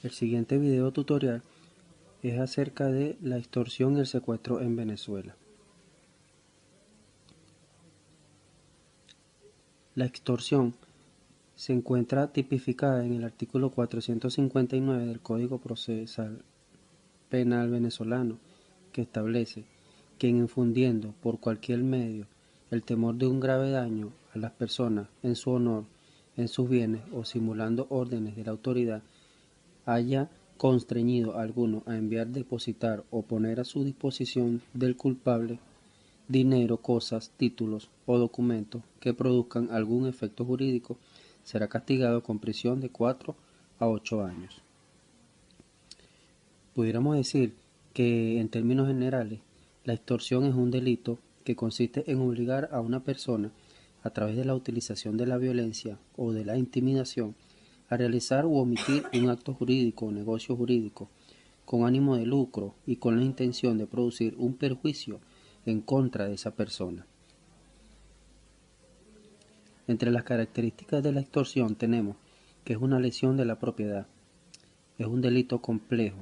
El siguiente video tutorial es acerca de la extorsión y el secuestro en Venezuela. La extorsión se encuentra tipificada en el artículo 459 del Código Procesal Penal venezolano, que establece: quien infundiendo por cualquier medio el temor de un grave daño a las personas en su honor, en sus bienes o simulando órdenes de la autoridad, haya constreñido a alguno a enviar, depositar o poner a su disposición del culpable dinero, cosas, títulos o documentos que produzcan algún efecto jurídico, será castigado con prisión de 4 a 8 años. Pudiéramos decir que, en términos generales, la extorsión es un delito que consiste en obligar a una persona, a través de la utilización de la violencia o de la intimidación, a realizar u omitir un acto jurídico o negocio jurídico con ánimo de lucro y con la intención de producir un perjuicio en contra de esa persona. Entre las características de la extorsión tenemos que es una lesión de la propiedad, es un delito complejo,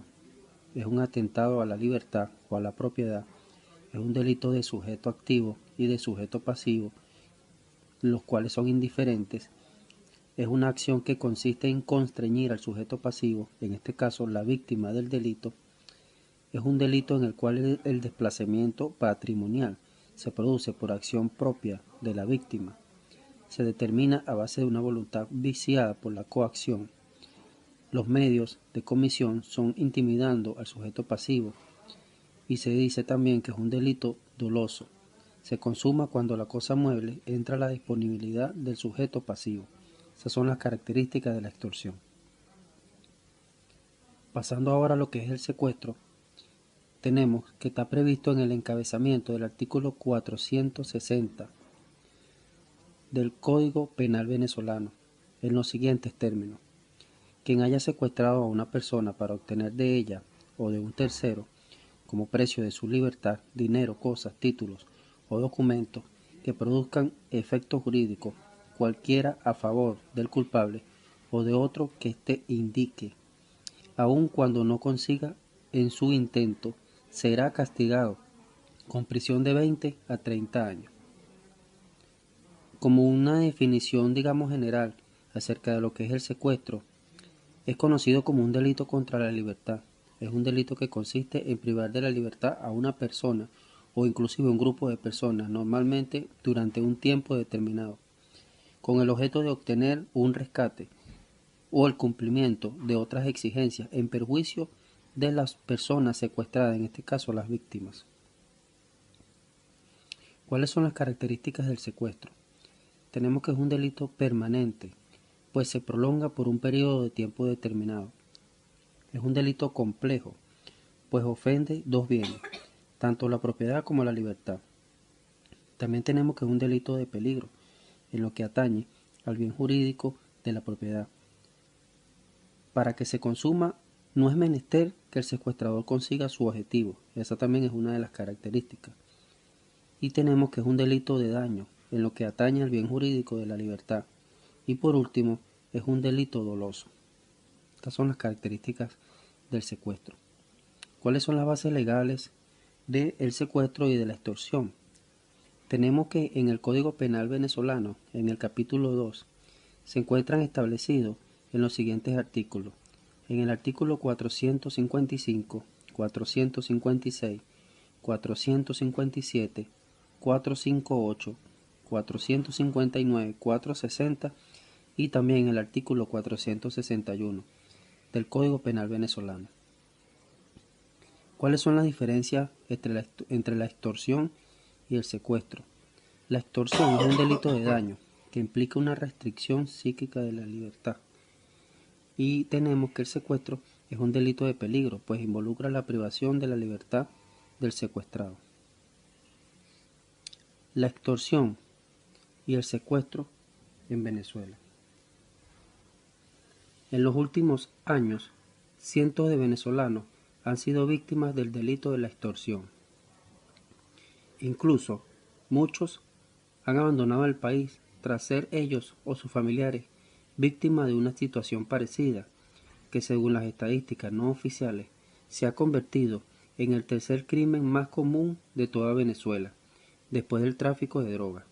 es un atentado a la libertad o a la propiedad, es un delito de sujeto activo y de sujeto pasivo, los cuales son indiferentes, es una acción que consiste en constreñir al sujeto pasivo, en este caso la víctima del delito, es un delito en el cual el desplazamiento patrimonial se produce por acción propia de la víctima, se determina a base de una voluntad viciada por la coacción. Los medios de comisión son intimidando al sujeto pasivo, y se dice también que es un delito doloso. Se consuma cuando la cosa mueble entra a la disponibilidad del sujeto pasivo. Esas son las características de la extorsión. Pasando ahora a lo que es el secuestro, tenemos que está previsto en el encabezamiento del artículo 460 del Código Penal venezolano, en los siguientes términos: quien haya secuestrado a una persona para obtener de ella o de un tercero, como precio de su libertad, dinero, cosas, títulos o documentos que produzcan efecto jurídico cualquiera a favor del culpable o de otro que éste indique, aun cuando no consiga en su intento, será castigado con prisión de 20 a 30 años. Como una definición, general acerca de lo que es el secuestro, es conocido como un delito contra la libertad. Es un delito que consiste en privar de la libertad a una persona o inclusive un grupo de personas, normalmente durante un tiempo determinado, con el objeto de obtener un rescate o el cumplimiento de otras exigencias en perjuicio de las personas secuestradas, en este caso las víctimas. ¿Cuáles son las características del secuestro? Tenemos que es un delito permanente, pues se prolonga por un periodo de tiempo determinado. Es un delito complejo, pues ofende dos bienes, tanto la propiedad como la libertad. También tenemos que es un delito de peligro, en lo que atañe al bien jurídico de la propiedad. Para que se consuma, no es menester que el secuestrador consiga su objetivo, esa también es una de las características. Y tenemos que es un delito de daño, en lo que atañe al bien jurídico de la libertad. Y por último, es un delito doloso. Estas son las características del secuestro. ¿Cuáles son las bases legales del secuestro y de la extorsión? Tenemos que en el Código Penal venezolano, en el capítulo 2, se encuentran establecidos en los siguientes artículos. En el artículo 455, 456, 457, 458, 459, 460 y también en el artículo 461 del Código Penal venezolano. ¿Cuáles son las diferencias entre la extorsión y el secuestro? La extorsión es un delito de daño que implica una restricción psíquica de la libertad. Y tenemos que el secuestro es un delito de peligro, pues involucra la privación de la libertad del secuestrado. La extorsión y el secuestro en Venezuela. En los últimos años, cientos de venezolanos han sido víctimas del delito de la extorsión. Incluso, muchos han abandonado el país tras ser ellos o sus familiares víctimas de una situación parecida, que según las estadísticas no oficiales se ha convertido en el tercer crimen más común de toda Venezuela, después del tráfico de drogas.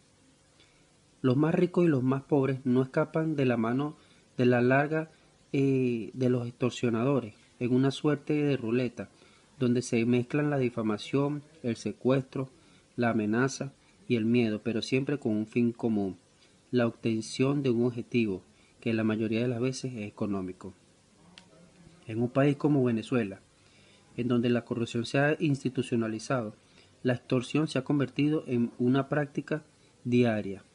Los más ricos y los más pobres no escapan de la mano de la larga de los extorsionadores, en una suerte de ruleta, donde se mezclan la difamación, el secuestro, la amenaza y el miedo, pero siempre con un fin común, la obtención de un objetivo, que la mayoría de las veces es económico. En un país como Venezuela, en donde la corrupción se ha institucionalizado, la extorsión se ha convertido en una práctica diaria.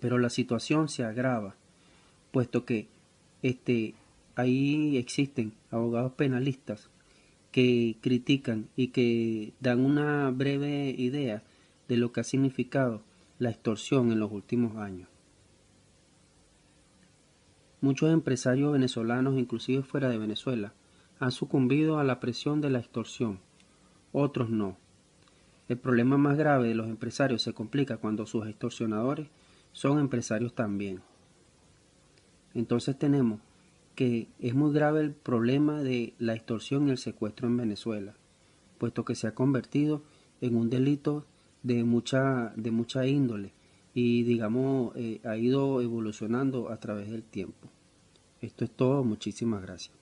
Pero la situación se agrava, puesto que ahí existen abogados penalistas que critican y que dan una breve idea de lo que ha significado la extorsión en los últimos años. Muchos empresarios venezolanos, inclusive fuera de Venezuela, han sucumbido a la presión de la extorsión, otros no. El problema más grave de los empresarios se complica cuando sus extorsionadores son empresarios también. Entonces tenemos que es muy grave el problema de la extorsión y el secuestro en Venezuela, puesto que se ha convertido en un delito de mucha índole y digamos ha ido evolucionando a través del tiempo. Esto es todo, muchísimas gracias.